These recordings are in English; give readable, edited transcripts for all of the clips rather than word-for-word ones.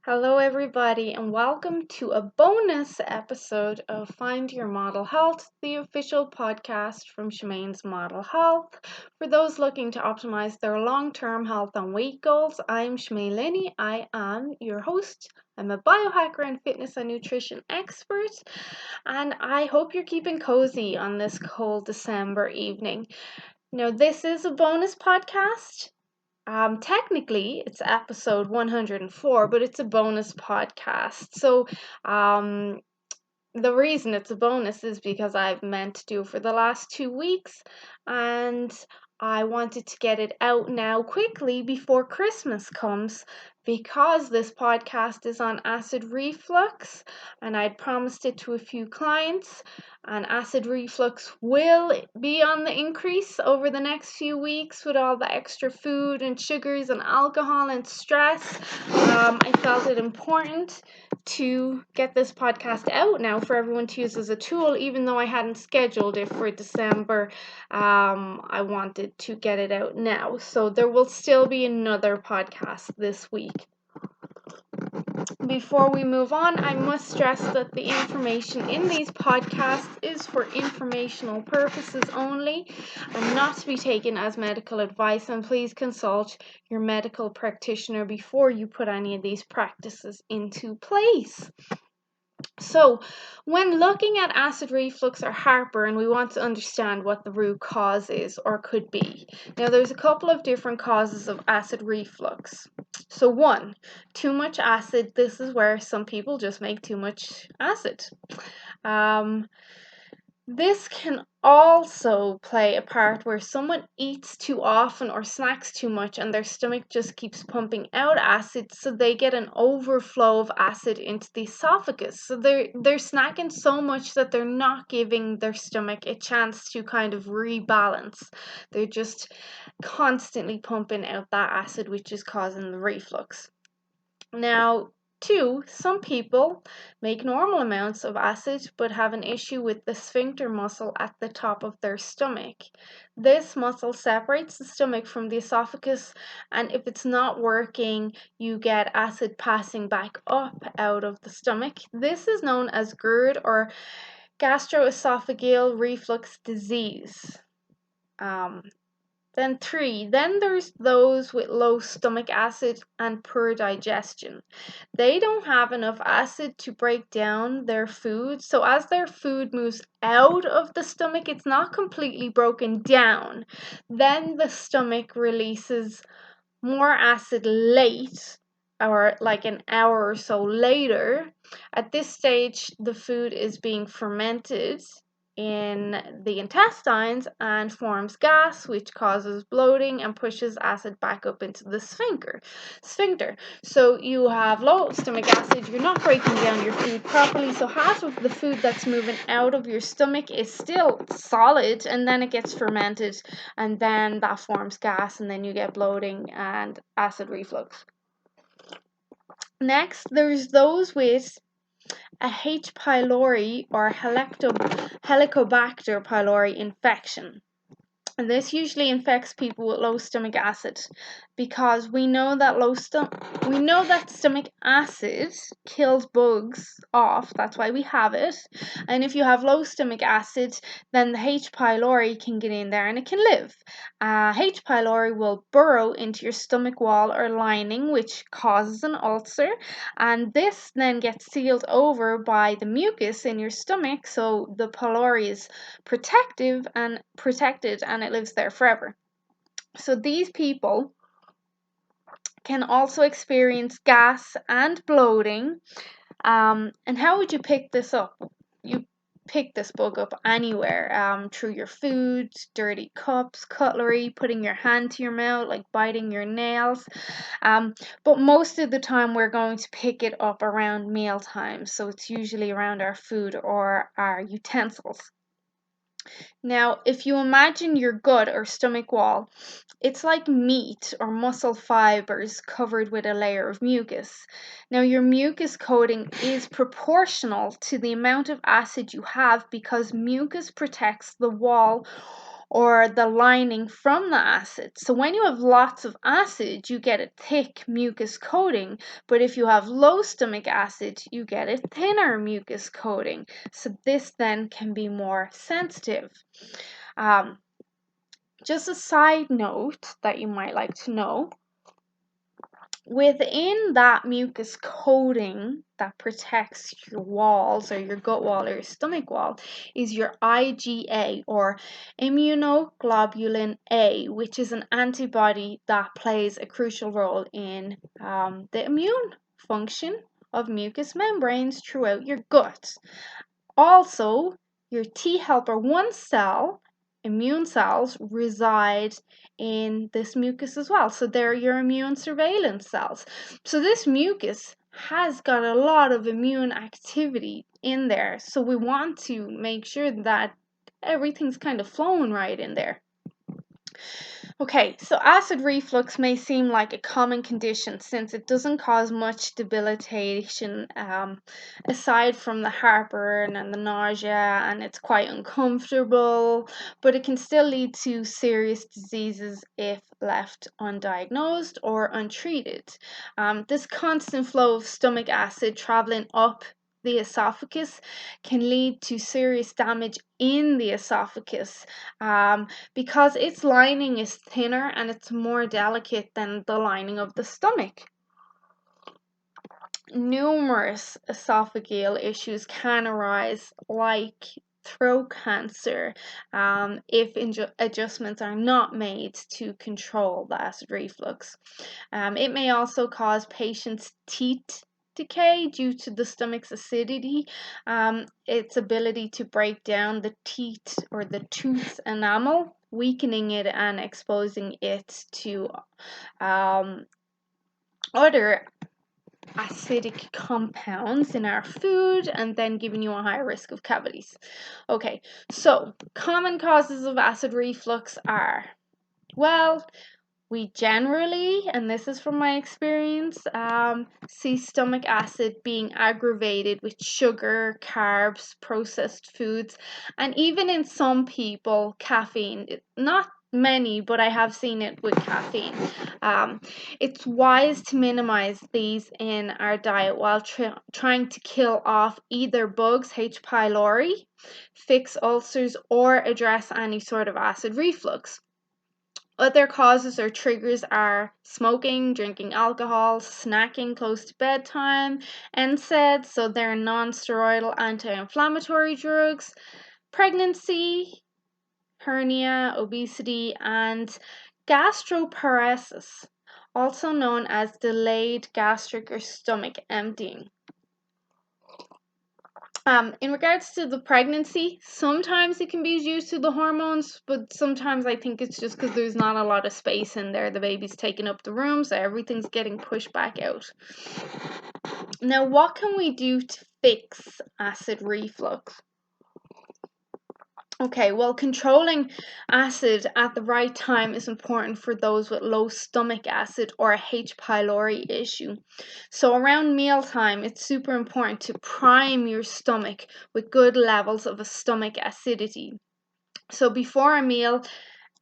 Hello, everybody, and welcome to a bonus episode of Find Your Model Health, the official podcast from Shemaine's Model Health. For those looking to optimize their long term health and weight goals, I'm Shemaine Linney. I am your host. I'm a biohacker and fitness and nutrition expert, and I hope you're keeping cozy on this cold December evening. Now, this is a bonus podcast. Technically, it's episode 104, but it's a bonus podcast. So, the reason it's a bonus is because I've meant to do it for the last 2 weeks, and I wanted to get it out now quickly before Christmas comes because this podcast is on acid reflux, and I'd promised it to a few clients. And acid reflux will be on the increase over the next few weeks with all the extra food and sugars and alcohol and stress. I felt it important to get this podcast out now for everyone to use as a tool, even though I hadn't scheduled it for December. I wanted to get it out now. So there will still be another podcast this week. Before we move on, I must stress that the information in these podcasts is for informational purposes only and not to be taken as medical advice. And please consult your medical practitioner before you put any of these practices into place. So, when looking at acid reflux or heartburn, we want to understand what the root cause is or could be. Now, there's a couple of different causes of acid reflux. So, one, too much acid. This is where some people just make too much acid. This can also play a part where someone eats too often or snacks too much and their stomach just keeps pumping out acid, so they get an overflow of acid into the esophagus. So they're snacking so much that they're not giving their stomach a chance to kind of rebalance. They're just constantly pumping out that acid, which is causing the reflux. Now, two, some people make normal amounts of acid but have an issue with the sphincter muscle at the top of their stomach. This muscle separates the stomach from the esophagus, and if it's not working, you get acid passing back up out of the stomach. This is known as GERD or gastroesophageal reflux disease. Then three, then there's those with low stomach acid and poor digestion. They don't have enough acid to break down their food. So as their food moves out of the stomach, it's not completely broken down. Then the stomach releases more acid late, or like an hour or so later. At this stage, the food is being fermented in the intestines and forms gas, which causes bloating and pushes acid back up into the sphincter. So you have low stomach acid, you're not breaking down your food properly, so half of the food that's moving out of your stomach is still solid, and then it gets fermented, and then that forms gas, and then you get bloating and acid reflux. Next, there's those with a H. pylori or Helicobacter pylori infection. And this usually infects people with low stomach acid because we know that stomach acid kills bugs off. That's why we have it. And if you have low stomach acid, then the H. pylori can get in there and it can live. H. pylori will burrow into your stomach wall or lining, which causes an ulcer. And this then gets sealed over by the mucus in your stomach, so the pylori is protected and it lives there forever. So these people can also experience gas and bloating. And how would you pick this up? You pick this bug up anywhere, through your food, dirty cups, cutlery, putting your hand to your mouth, like biting your nails. But most of the time we're going to pick it up around meal time, so it's usually around our food or our utensils. Now, if you imagine your gut or stomach wall, it's like meat or muscle fibers covered with a layer of mucus. Now, your mucus coating is proportional to the amount of acid you have because mucus protects the wall or the lining from the acid. So when you have lots of acid, you get a thick mucus coating, but if you have low stomach acid, you get a thinner mucus coating. So this then can be more sensitive. Just a side note that you might like to know, within that mucus coating that protects your walls or your gut wall or your stomach wall is your IgA, or immunoglobulin A, which is an antibody that plays a crucial role in the immune function of mucous membranes throughout your gut. Also, your T helper 1 cell immune cells reside in this mucus as well. So they're your immune surveillance cells. So this mucus has got a lot of immune activity in there. So we want to make sure that everything's kind of flowing right in there. Okay, so acid reflux may seem like a common condition since it doesn't cause much debilitation aside from the heartburn and the nausea, and it's quite uncomfortable, but it can still lead to serious diseases if left undiagnosed or untreated. This constant flow of stomach acid traveling up the esophagus can lead to serious damage in the esophagus because its lining is thinner and it's more delicate than the lining of the stomach. Numerous esophageal issues can arise, like throat cancer, if adjustments are not made to control the acid reflux. It may also cause patients' teeth decay due to the stomach's acidity, its ability to break down the teeth or the tooth enamel, weakening it and exposing it to other acidic compounds in our food, and then giving you a higher risk of cavities. Okay, so common causes of acid reflux are, well, we generally, and this is from my experience, see stomach acid being aggravated with sugar, carbs, processed foods, and even in some people, caffeine. Not many, but I have seen it with caffeine. It's wise to minimize these in our diet while trying to kill off either bugs, H. pylori, fix ulcers, or address any sort of acid reflux. Other causes or triggers are smoking, drinking alcohol, snacking close to bedtime, NSAIDs, so they're non-steroidal anti-inflammatory drugs, pregnancy, hernia, obesity, and gastroparesis, also known as delayed gastric or stomach emptying. In regards to the pregnancy, sometimes it can be due to the hormones, but sometimes I think it's just because there's not a lot of space in there. The baby's taking up the room, so everything's getting pushed back out. Now, what can we do to fix acid reflux? Okay, well, controlling acid at the right time is important for those with low stomach acid or a H. pylori issue. So around mealtime, it's super important to prime your stomach with good levels of a stomach acidity. So before a meal,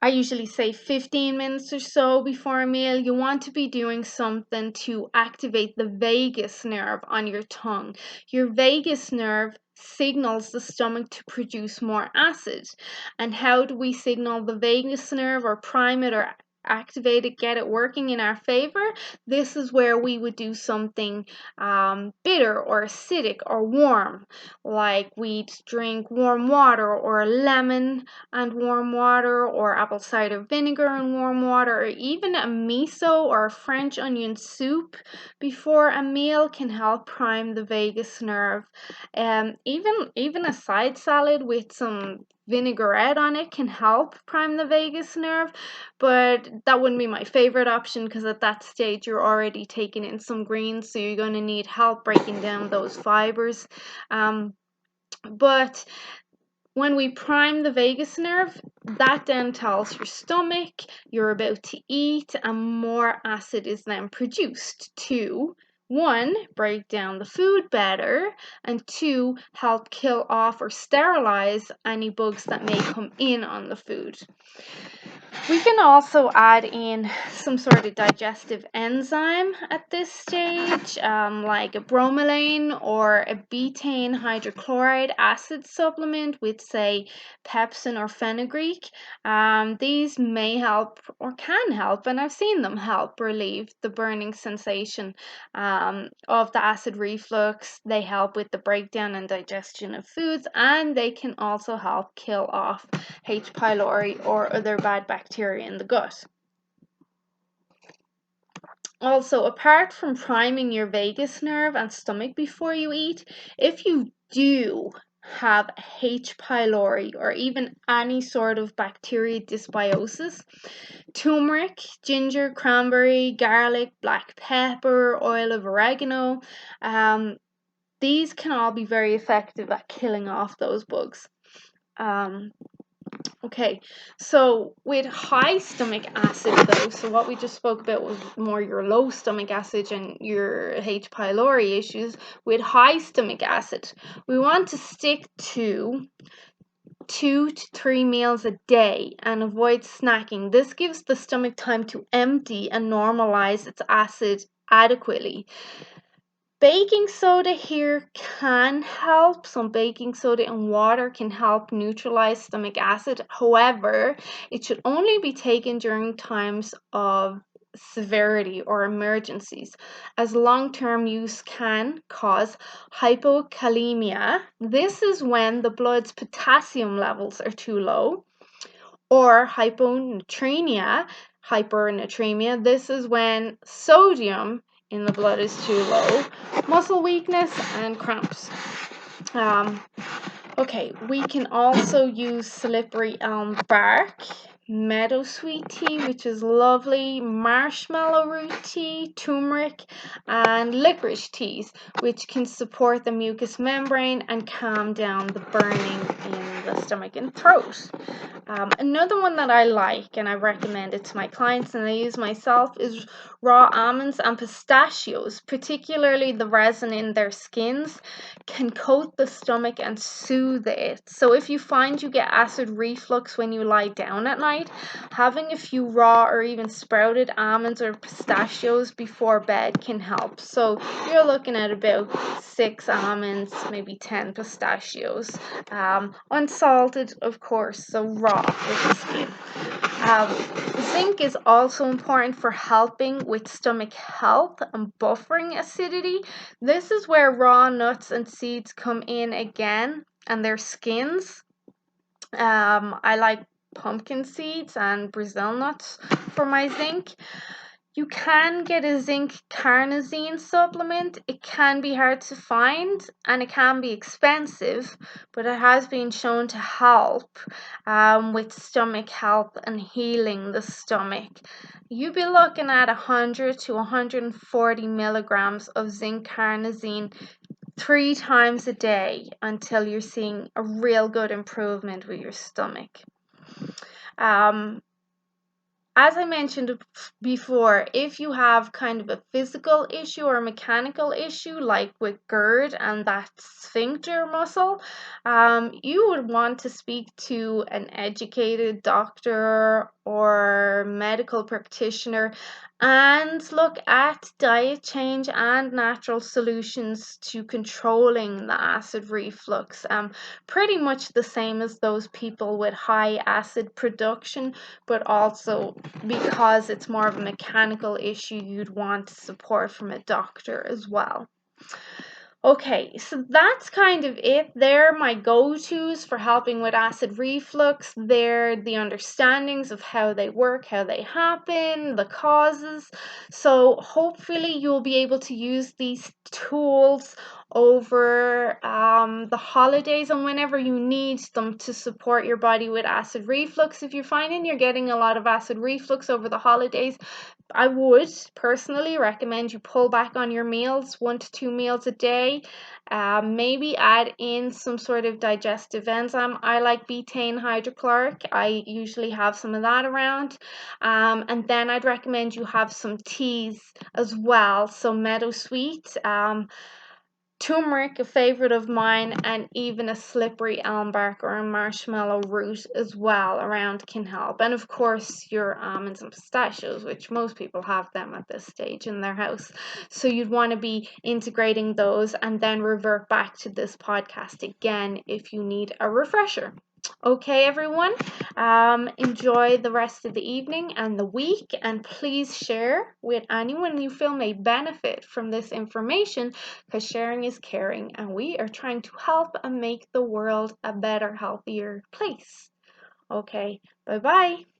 I usually say 15 minutes or so before a meal, you want to be doing something to activate the vagus nerve on your tongue. Your vagus nerve signals the stomach to produce more acid. And how do we signal the vagus nerve or prime it or activate it, get it working in our favor? This is where we would do something bitter or acidic or warm, like we'd drink warm water or lemon and warm water, or apple cider vinegar and warm water, or even a miso or a French onion soup before a meal can help prime the vagus nerve. Even a side salad with some vinaigrette on it can help prime the vagus nerve, but that wouldn't be my favorite option because at that stage you're already taking in some greens, so you're going to need help breaking down those fibers. But when we prime the vagus nerve, that then tells your stomach you're about to eat, and more acid is then produced to One, break down the food better, and two, help kill off or sterilize any bugs that may come in on the food. We can also add in some sort of digestive enzyme at this stage, like a bromelain or a betaine hydrochloride acid supplement with, say, pepsin or fenugreek. These may help or can help, and I've seen them help relieve the burning sensation of the acid reflux. They help with the breakdown and digestion of foods, and they can also help kill off H. pylori or other bad bacteria in the gut. Also, apart from priming your vagus nerve and stomach before you eat, if you do have H. pylori or even any sort of bacteria dysbiosis, turmeric, ginger, cranberry, garlic, black pepper, oil of oregano, these can all be very effective at killing off those bugs. Okay, so with high stomach acid though, so what we just spoke about was more your low stomach acid and your H. pylori issues. With high stomach acid, we want to stick to 2 to 3 meals a day and avoid snacking. This gives the stomach time to empty and normalize its acid adequately. Baking soda here can help. Some baking soda and water can help neutralize stomach acid. However, it should only be taken during times of severity or emergencies, as long-term use can cause hypokalemia. This is when the blood's potassium levels are too low, or hyponatremia. This is when sodium in the blood is too low, muscle weakness, and cramps. Okay, we can also use slippery elm bark, meadowsweet tea, which is lovely, marshmallow root tea, turmeric, and licorice teas, which can support the mucous membrane and calm down the burning in the stomach and throat. Another one that I like and I recommend it to my clients and I use myself is raw almonds and pistachios, particularly the resin in their skins, can coat the stomach and soothe it. So if you find you get acid reflux when you lie down at night, having a few raw or even sprouted almonds or pistachios before bed can help. So you're looking at about 6 almonds, maybe 10 pistachios, unsalted, of course, so raw with the skin. Zinc is also important for helping with stomach health and buffering acidity. This is where raw nuts and seeds come in again, and their skins. I like pumpkin seeds and Brazil nuts for my zinc. You can get a zinc carnosine supplement. It can be hard to find and it can be expensive, but it has been shown to help with stomach health and healing the stomach. You'd be looking at 100 to 140 milligrams of zinc carnosine 3 times a day until you're seeing a real good improvement with your stomach. As I mentioned before, if you have kind of a physical issue or a mechanical issue, like with GERD and that sphincter muscle, you would want to speak to an educated doctor or medical practitioner and look at diet change and natural solutions to controlling the acid reflux. Pretty much the same as those people with high acid production, but also because it's more of a mechanical issue, you'd want support from a doctor as well. Okay, so that's kind of it. They're my go-tos for helping with acid reflux. They're the understandings of how they work, how they happen, the causes. So hopefully you'll be able to use these tools over the holidays and whenever you need them to support your body with acid reflux. If you're finding you're getting a lot of acid reflux over the holidays, I would personally recommend you pull back on your meals, 1 to 2 meals a day. Maybe add in some sort of digestive enzyme. I like betaine hydrochloric. I usually have some of that around. And then I'd recommend you have some teas as well. So meadowsweet, turmeric, a favorite of mine, and even a slippery elm bark or a marshmallow root as well around can help. And of course, your almonds and pistachios, which most people have them at this stage in their house. So you'd want to be integrating those and then revert back to this podcast again if you need a refresher. Okay, everyone, enjoy the rest of the evening and the week, and please share with anyone you feel may benefit from this information, because sharing is caring and we are trying to help and make the world a better, healthier place. Okay, bye bye.